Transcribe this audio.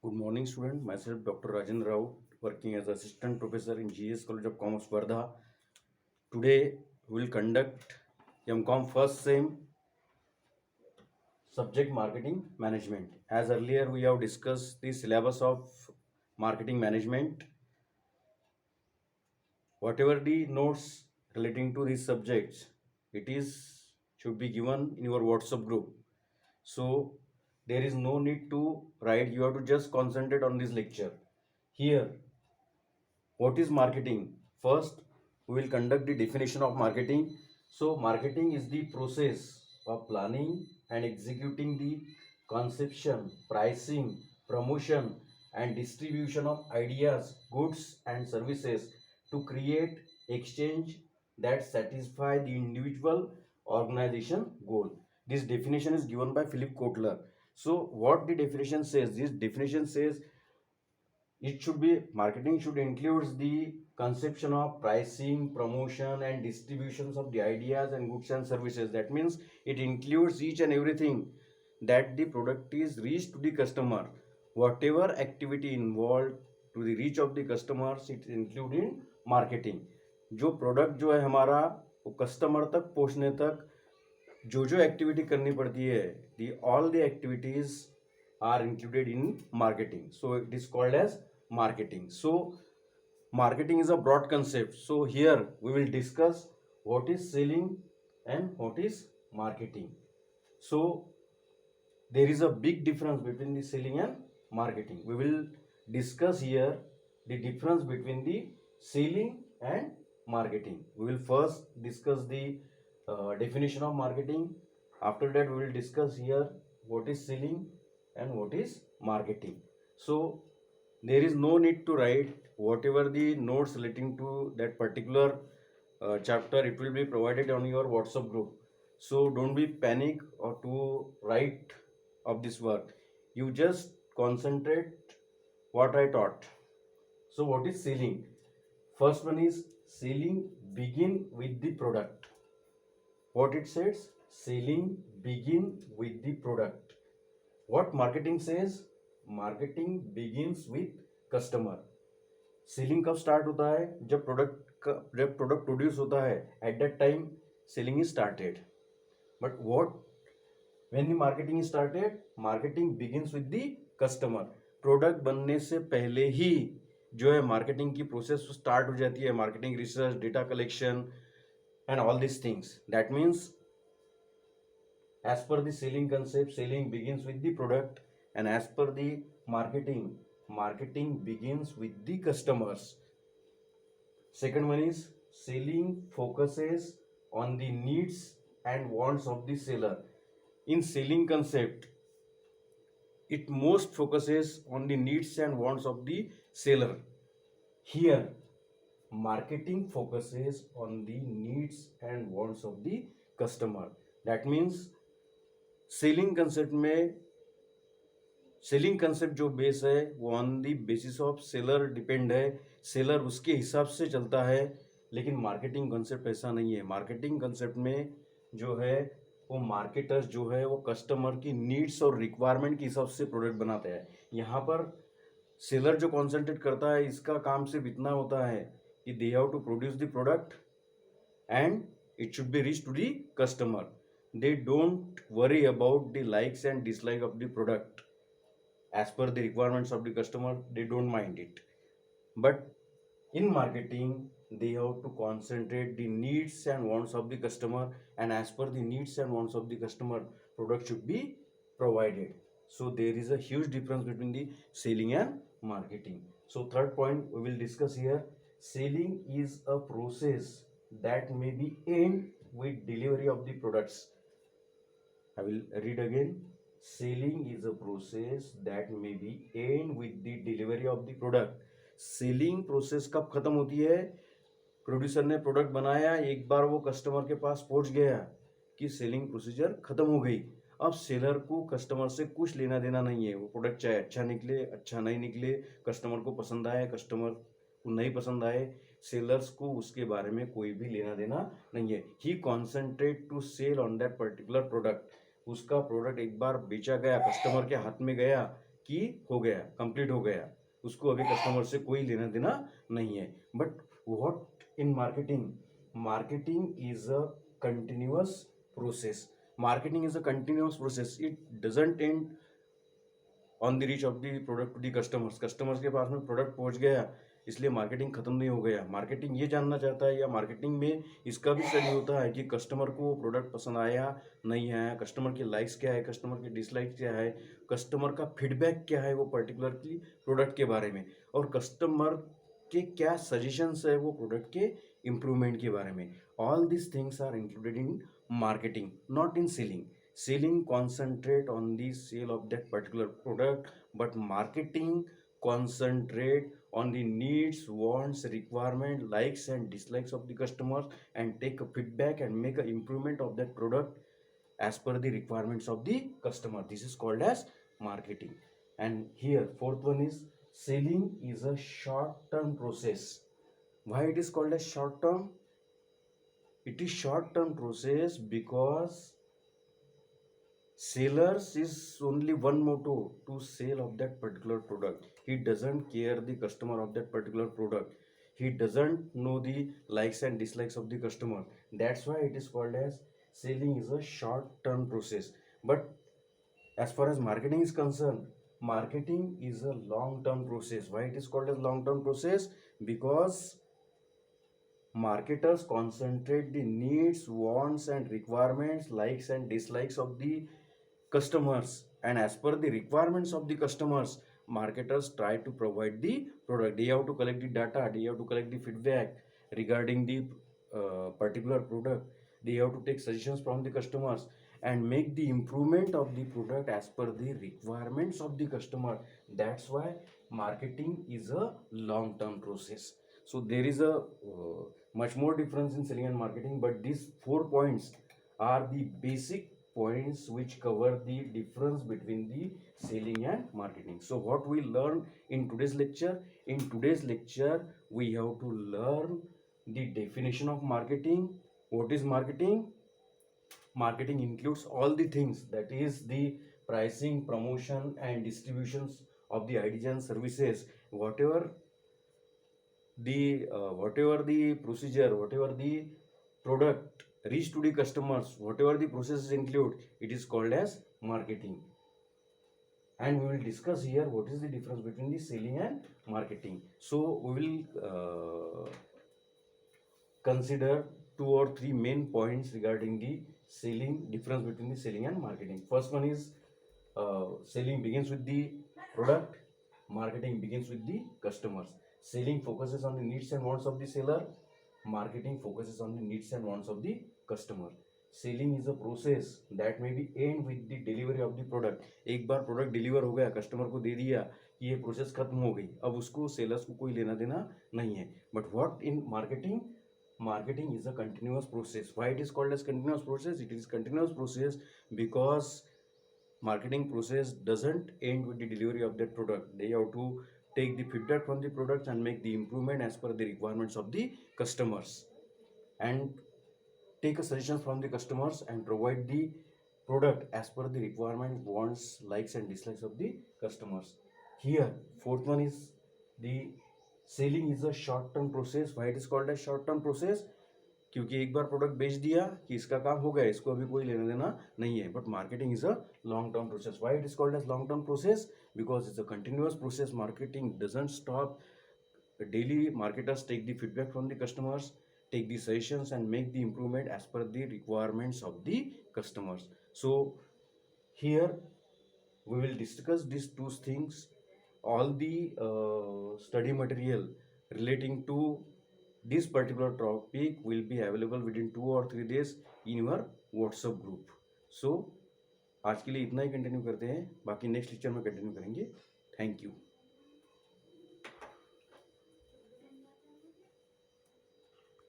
Good morning, student. Myself, Dr. Rajendra Rao, working as Assistant Professor in GS College of Commerce, Wardha. Today, we will conduct MCOM first sem subject marketing management. As earlier, we have discussed the syllabus of marketing management. Whatever the notes relating to these subjects, it is should be given in your WhatsApp group. So there is no need to write. You have to just concentrate on this lecture. Here, what is marketing? First, we will conduct the definition of marketing. So, marketing is the process of planning and executing the conception, pricing, promotion, and distribution of ideas, goods, and services to create exchange that satisfy the individual organization goal. This definition is given by Philip Kotler. So, what the definition says? This definition says it should be marketing should includes the conception of pricing, promotion, and distributions of the ideas and goods and services. That means it includes each and everything that the product is reached to the customer. Whatever activity involved to the reach of the customers, it include in marketing. जो product जो है हमारा वो customer तक पहुंचने तक जो activity करनी पड़ती है, the all the activities are included in marketing. So it is called as marketing. So marketing is a broad concept. So here we will discuss what is selling and what is marketing. So there is a big difference between the selling and marketing. We will discuss here the difference between the selling and marketing. We will first discuss the definition of marketing. After that we will discuss here what is selling and what is marketing. So there is no need to write. Whatever the notes relating to that particular chapter, it will be provided on your WhatsApp group. So don't be panic or to write of this work. You just concentrate what I taught. So what is selling? First one is selling begin with the product. What it says? Selling begin with the product. What marketing says? Marketing begins with customer. Selling कब start होता है? जब product produce होता है, at that time selling is started. But what when the marketing started? Marketing begins with the customer. Product बनने से पहले ही जो है मार्केटिंग की प्रोसेस स्टार्ट हो जाती है. Marketing research, data collection and all this things. That means as per the selling concept, selling begins with the product, and as per the marketing begins with the customers. Second one is selling focuses on the needs and wants of the seller. In selling concept, it most focuses on the needs and wants of the seller. Here marketing focuses on the needs and wants of the customer. That means selling concept जो base है वो on the basis of seller depend है. Seller उसके हिसाब से चलता है. लेकिन मार्केटिंग कंसेप्ट ऐसा नहीं है. मार्केटिंग कंसेप्ट में जो है वो मार्केटर्स जो है वो कस्टमर की नीड्स और रिक्वायरमेंट के हिसाब से प्रोडक्ट बनाते हैं. यहाँ पर सेलर जो कॉन्सेंट्रेट करता है, इसका काम सिर्फ इतना होता है कि they have to produce the product and it should be reach to the customer. They don't worry about the likes and dislike of the product. As per the requirements of the customer, they don't mind it. But in marketing, they have to concentrate the needs and wants of the customer, and as per the needs and wants of the customer, product should be provided. So there is a huge difference between the selling and marketing. So third point we will discuss here. Selling is a process that may be end with delivery of the products. I will read again. Selling is a process that may be end with the delivery of the product. Selling process कब खत्म होती है? Producer ने product बनाया, एक बार वो customer के पास पहुंच गया कि सेलिंग प्रोसीजर खत्म हो गई. अब सेलर को कस्टमर से कुछ लेना देना नहीं है. वो प्रोडक्ट चाहे अच्छा निकले, अच्छा नहीं निकले, कस्टमर को पसंद आए, कस्टमर को नहीं पसंद आए, सेलर्स को उसके बारे में कोई भी लेना देना नहीं है. He concentrate to sell on that particular product. उसका प्रोडक्ट एक बार बेचा गया, कस्टमर के हाथ में गया कि हो गया, कंप्लीट हो गया, उसको अभी कस्टमर से कोई लेना देना नहीं है. But what in marketing, marketing is a continuous process. Marketing is a continuous process. It doesn't end on the reach of the product to the customers. Customers के पास में प्रोडक्ट पहुंच गया इसलिए मार्केटिंग खत्म नहीं हो गया. मार्केटिंग ये जानना चाहता है, या मार्केटिंग में इसका भी स्टडी होता है कि कस्टमर को प्रोडक्ट पसंद आया नहीं आया, कस्टमर की लाइक्स क्या है, कस्टमर की डिसलाइक्स क्या है, कस्टमर का फीडबैक क्या है वो पर्टिकुलरली प्रोडक्ट के बारे में, और कस्टमर के क्या सजेशंस है वो प्रोडक्ट के इम्प्रूवमेंट के बारे में. All this things are included in marketing, not in selling. Selling concentrate on the sale of that particular product, but marketing concentrate on the needs, wants, requirement, likes and dislikes of the customers, and take a feedback and make a improvement of that product as per the requirements of the customer. This is called as marketing. And here fourth one is selling is a short term process. Why it is called as short term? It is short term process because sellers is only one motto, to sell of that particular product. He doesn't care the customer of that particular product. He doesn't know the likes and dislikes of the customer. That's why it is called as selling is a short term process. But as far as marketing is concerned, marketing is a long term process. Why it is called as long term process? Because marketers concentrate the needs, wants and requirements, likes and dislikes of the customers, and as per the requirements of the customers, marketers try to provide the product. They have to collect the data, they have to collect the feedback regarding the particular product. They have to take suggestions from the customers and make the improvement of the product as per the requirements of the customer. That's why marketing is a long term process. So there is a much more difference in selling and marketing, but these 4 points are the basic points which cover the difference between the selling and marketing. So what we learn in today's lecture? In today's lecture, we have to learn the definition of marketing. What is marketing? Marketing includes all the things, that is the pricing, promotion and distributions of the ideas and services. Whatever the procedure, whatever the product reach to the customers, whatever the processes include, it is called as marketing. And we will discuss here what is the difference between the selling and marketing. So we will consider 2 or 3 main points regarding the selling, difference between the selling and marketing. First one is selling begins with the product, marketing begins with the customers. Selling focuses on the needs and wants of the seller, marketing focuses on the needs and wants of the customer. Selling is a process that may be and with the delivery of the product. एक बार product deliver हो गया, customer को दे दिया कि ये process खत्म हो गई, अब उसको सेलर्स को कोई लेना देना नहीं है. But what in marketing? Marketing is a continuous process. Why it is called as continuous process? It is continuous process because marketing process doesn't end with the delivery of that product. They have to take the feedback from the products and make the improvement as per the requirements of the customers, and take a suggestion from the customers and provide the product as per the requirement, wants, likes and dislikes of the customers. Here fourth one is the selling is a short term process. Why it is called as short term process? क्योंकि एक बार product बेच दिया कि इसका काम हो गया, इसको अभी कोई लेना देना नहीं है. But marketing is a long term process. Why it is called as long term process? Because it's a continuous process. Marketing doesn't stop. Daily marketers take the feedback from the customers, take the suggestions and make the improvement as per the requirements of the customers. So here we will discuss these two things. All the study material relating to this particular topic will be available within 2 or 3 days in your WhatsApp group. So आज के लिए इतना ही continue करते हैं, बाकी next lecture में continue करेंगे. Thank you.